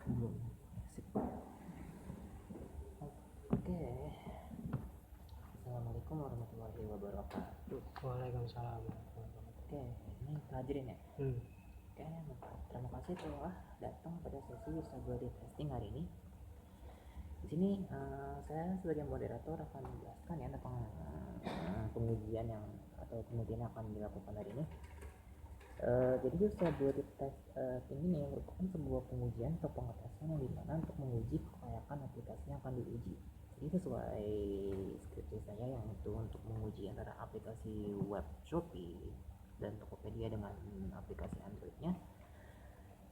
Belum. Sip. Oke. Assalamualaikum warahmatullahi wabarakatuh. Waalaikumsalam. Oke, ini hadirin ya. Oke, terima kasih telah datang pada sesi usability testing hari ini. Di sini saya sebagai moderator akan menjelaskan ya tentang pengujian atau penelitian yang akan dilakukan hari ini. Jadi usability testing ini merupakan sebuah pengujian atau pengetesan yang dimana untuk menguji kelayakan aplikasi yang akan diuji. Jadi sesuai skripsi saya yang itu untuk menguji antara aplikasi web Shopee dan Tokopedia dengan aplikasi Androidnya.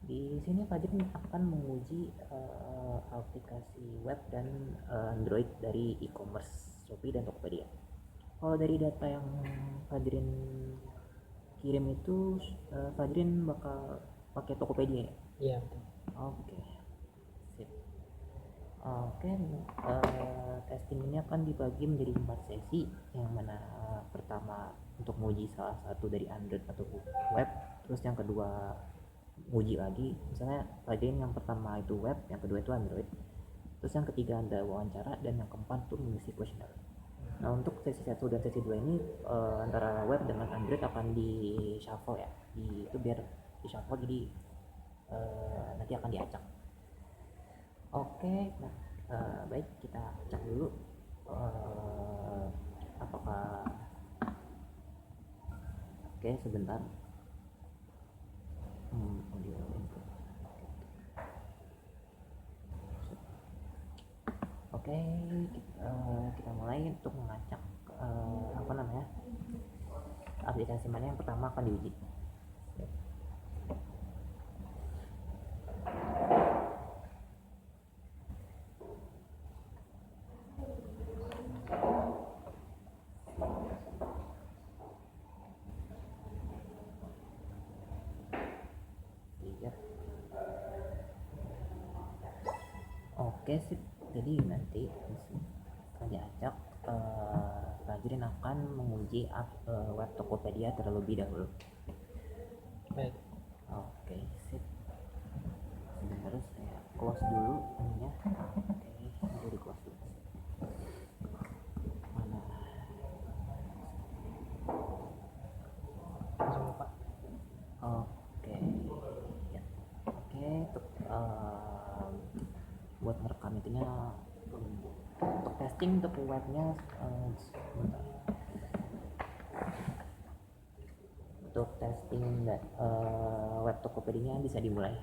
Di sini Fajrin akan menguji aplikasi web dan Android dari e-commerce Shopee dan Tokopedia. Kalau dari data yang Fajrin kirim itu Fajrin bakal pakai Tokopedia ya? Iya. Oke. Sip. Oke, testing ini akan dibagi menjadi 4 sesi, yang mana pertama untuk menguji salah satu dari Android atau web, terus yang kedua uji lagi, misalnya Fajrin yang pertama itu web, yang kedua itu Android, terus yang ketiga ada wawancara, dan yang keempat itu mengisi kuesioner. Nah, untuk sesi 1 dan sesi 2 ini antara web dengan Android akan di shuffle ya, itu biar di shuffle, jadi nanti akan diacak. Oke, nah baik, kita cek dulu apakah oke, sebentar. Audio input. Oke, kita mulai untuk mengacak apa namanya, aplikasi mana yang pertama akan diuji. Oke, sip. Jadi nanti akan diacak, Fajrin akan menguji web Tokopedia terlebih dahulu. Baik. Oke, sip. Sebentar, saya close dulu ininya. Oke, di close dulu. Mana? Langsung Pak. Oke, ya. Oke, untuk buat merekam itunya, untuk testing untuk webnya sebentar. Untuk testing web Tokopedia bisa dimulai.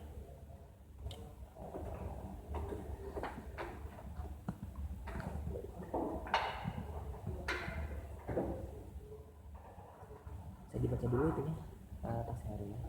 Saya dibaca dulu itunya, task area.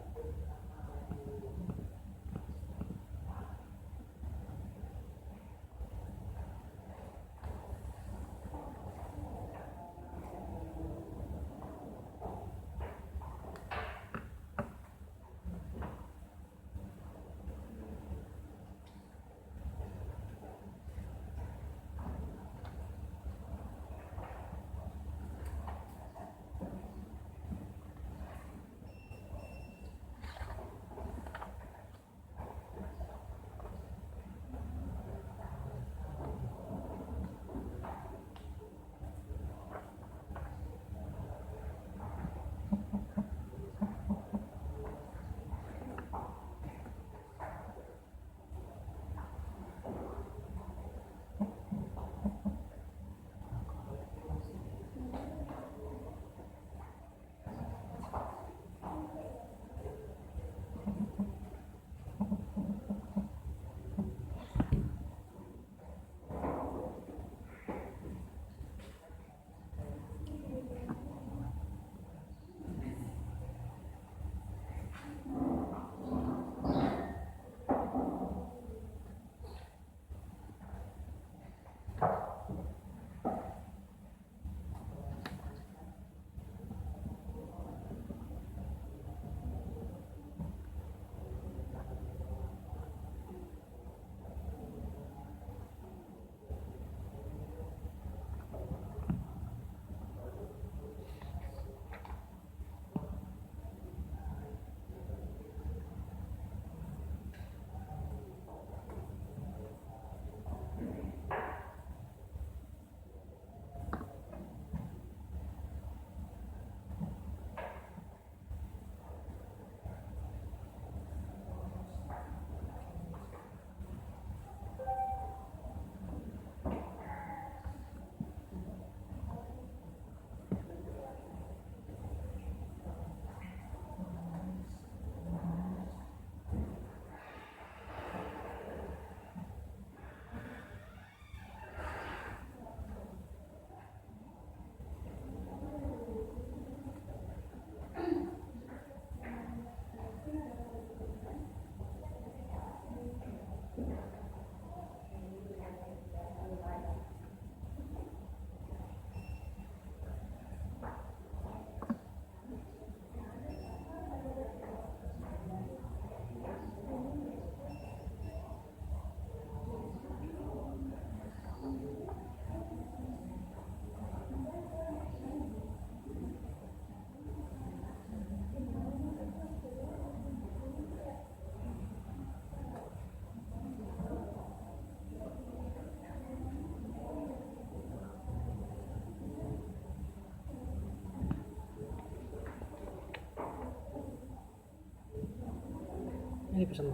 sih pesen.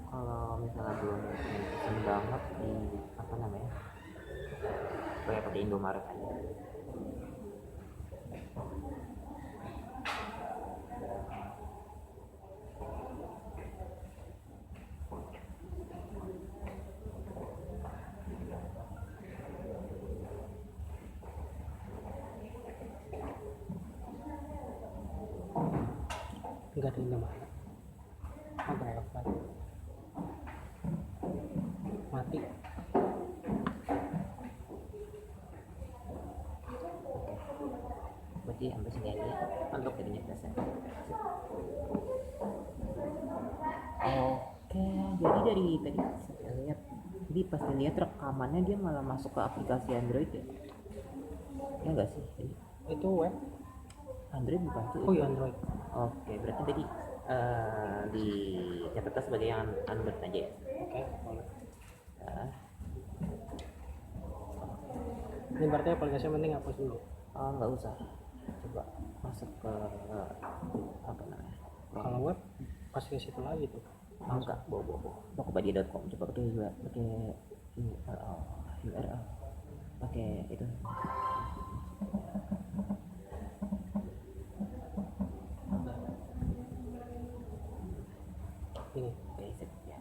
Kalau misalnya belum pesen banget di apa namanya, pakai Indomaret aja. Enggak ada Indomaret. Apa ya? Mati. Berarti sampai sini aja untuk jadinya dasar. Oke, jadi dari tadi saya lihat, jadi pas dilihat rekamannya dia malah masuk ke aplikasi Android ya? Ya enggak sih? Jadi, Itu web. Android bukan sih? Oh iya Android. Oke, berarti tadi dicatatkan sebagai yang Android aja ya? Oke, boleh. Nah, Ini berarti aplikasinya penting hapus dulu. nggak usah. Coba masuk ke apa namanya? Kalau web pasti ke situ lagi tuh. Enggak, bawa tokopedia.com. Coba pakai URL, pakai itu. Ini. Oke, sip ya.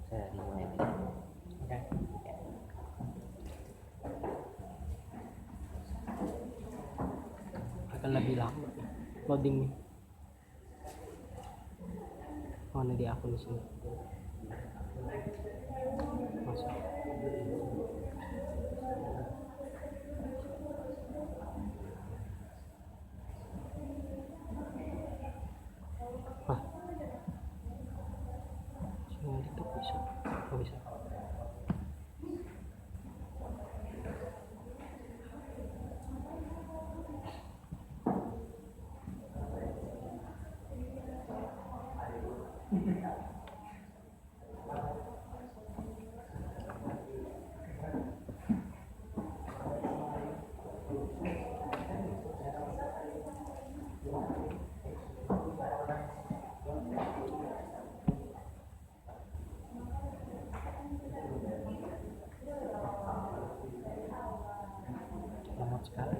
Saya dimulai lagi. Oke. Ya. Akan lebih lama loadingnya. Mana di akun di sini? Masuk. Hah? Sini tuh bisa. Oh bisa. Lambat sekali.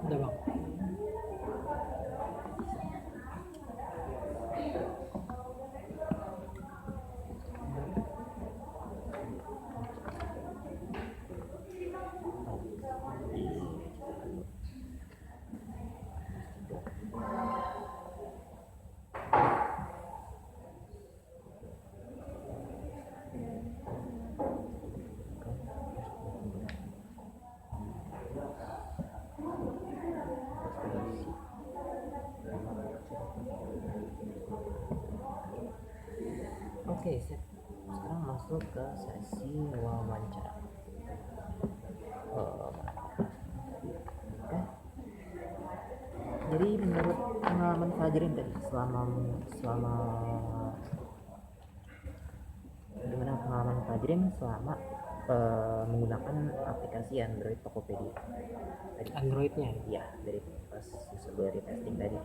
Udah bang. Oke, sip. Sekarang masuk ke sesi wawancara. Oke. Jadi menurut pengalaman Fajrin tadi selama gimana pengalaman Fajrin selama menggunakan aplikasi Android Tokopedia tadi? Androidnya Iya, dari pas dari testing tadi.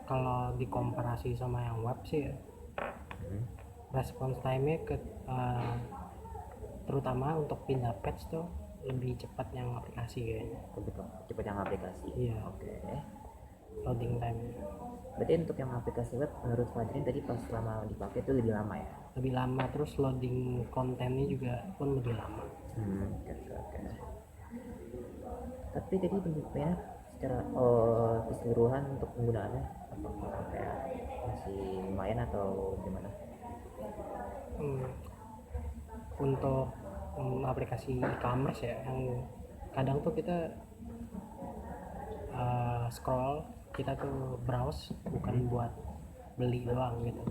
kalau dikomparasi sama yang web sih ya, response time-nya terutama untuk pindah page tuh lebih cepat yang aplikasi kayaknya. Betul, cepat yang aplikasi. Iya. Oke. Loading time Berarti untuk yang aplikasi web menurut Fajrin tadi pas selama dipakai itu lebih lama ya? lebih lama, terus loading kontennya juga pun lebih lama. Oke. Tapi tadi bentuknya secara keseluruhan untuk penggunaannya apakah kayak masih lumayan atau gimana? Untuk aplikasi e-commerce ya, yang kadang tuh kita scroll, kita tuh browse bukan buat beli doang gitu.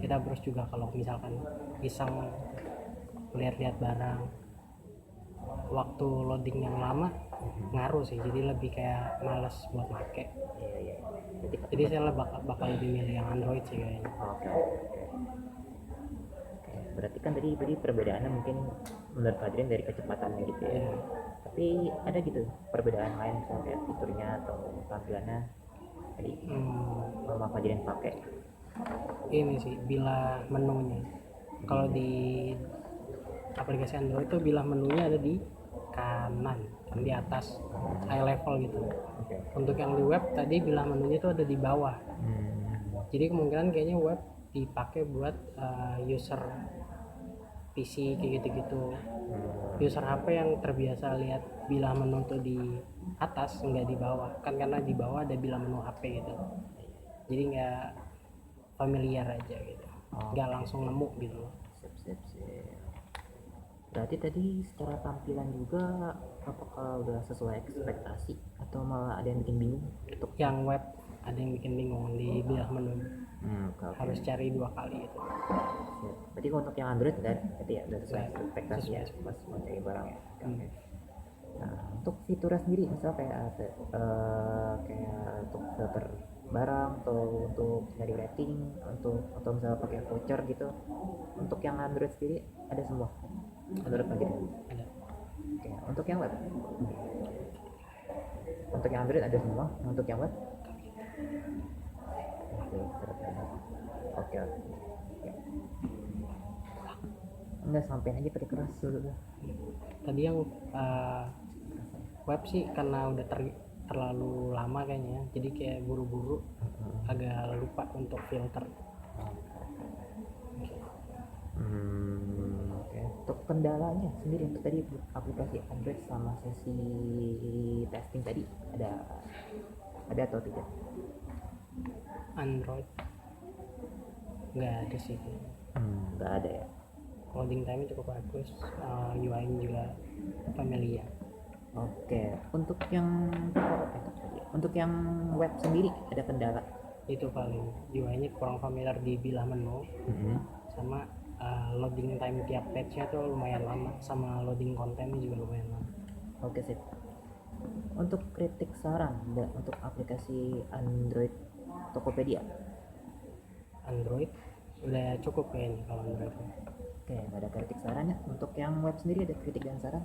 Kita browse juga kalau misalkan iseng lihat-lihat barang. Waktu loading yang lama ngaruh sih, jadi lebih kayak males buat make. Iya. Jadi saya bakal lebih milih yang Android sih kayaknya. Oke. Berarti kan tadi perbedaannya mungkin menurut Fajrin dari kecepatannya gitu ya. Iya. Tapi ada gitu perbedaan lain misalnya kayak fiturnya atau tampilannya tadi sama Fajrin pakai. Ini sih bilah menunya. Kalau di aplikasi Android itu bilah menunya ada di kanan, di atas, high level gitu. Untuk yang di web tadi bilah menunya itu ada di bawah. Jadi kemungkinan kayaknya web dipakai buat user PC kayak gitu-gitu. User HP yang terbiasa lihat bilah menu tuh di atas, nggak di bawah, kan karena di bawah ada bilah menu HP gitu. Jadi nggak familiar aja gitu, nggak langsung nemu gitu loh. Sip. Berarti tadi secara tampilan juga apakah udah sesuai ekspektasi atau malah ada yang bikin bingung? Untuk yang web ada yang bikin bingung di bilah menu, harus okay. cari 2 kali gitu. Berarti kalau untuk yang Android berarti ya udah sesuai ekspektasi ya pas mau cari barang ya. Nah, untuk fiturnya sendiri misal kayak kayak untuk filter barang atau untuk nyari rating atau misalnya pakai voucher gitu, untuk yang Android sendiri ada semua menurut Pak Giri? Ada. Oke, untuk yang web? Untuk yang Android ada semua, untuk yang web? Oke. Enggak, sampein aja pakai keras dulu. Tadi yang web sih karena udah terlalu lama kayaknya, jadi kayak buru-buru agak lupa untuk filter. Oke. Untuk kendalanya sendiri untuk tadi aplikasi Android sama sesi testing tadi ada atau tidak? Android nggak ada sih, Nggak ada ya. loading time cukup bagus, UI-nya juga familiar. Oke, untuk yang web sendiri ada kendala? Itu paling UI-nya kurang familiar di bilah menu, sama loading time tiap page-nya tuh lumayan lama, sama loading kontennya juga lumayan lama. Oke, sip. Untuk kritik saran untuk aplikasi Android Tokopedia? Android udah cukup kayaknya kalau Android. Oke, nggak ada kritik sarannya. Untuk yang web sendiri ada kritik dan saran?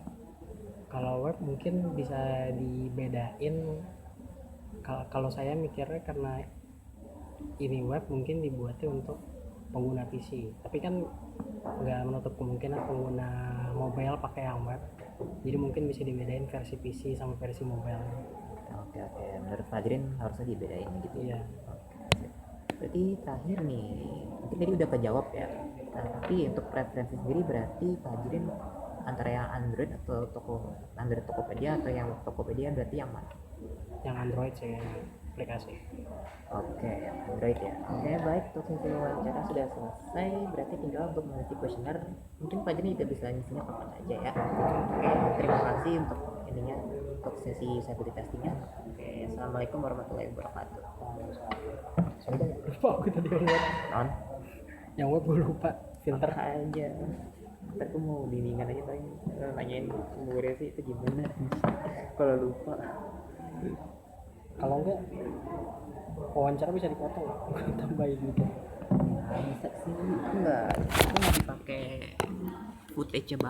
Kalau web mungkin bisa dibedain Kalau saya mikirnya karena ini web mungkin dibuatnya untuk pengguna PC, tapi kan nggak menutup kemungkinan pengguna mobile pakai yang web, jadi mungkin bisa dibedain versi PC sama versi mobile. Oke, menurut Fajrin harusnya dibedain gitu ya. Iya. Oke. Berarti terakhir nih, mungkin tadi udah kejawab ya. Tapi untuk preferensi sendiri berarti Fajrin antara yang Android atau Android Tokopedia atau yang Tokopedia berarti yang mana? Yang Android saya aplikasi. Oke, yang Android ya. Oke, baik, untuk sesi wawancara sudah selesai. Berarti tinggal untuk mengisi kuesioner. Mungkin Fajrin juga bisa ngisinya kapan aja ya. Oke, terima kasih untuk ininya, untuk sesi usability testingnya. Oke, assalamualaikum warahmatullahi wabarakatuh. Sorry, lupa aku tadi yang web. Non, Yang web gue lupa filter. aja. Ntar aku mau bimbingan aja paling nanyain Bu Resi itu gimana. Kalau lupa. Kalau enggak wawancara bisa dipotong tambahin gitu. Ya bisa sih, itu nggak dipakai footage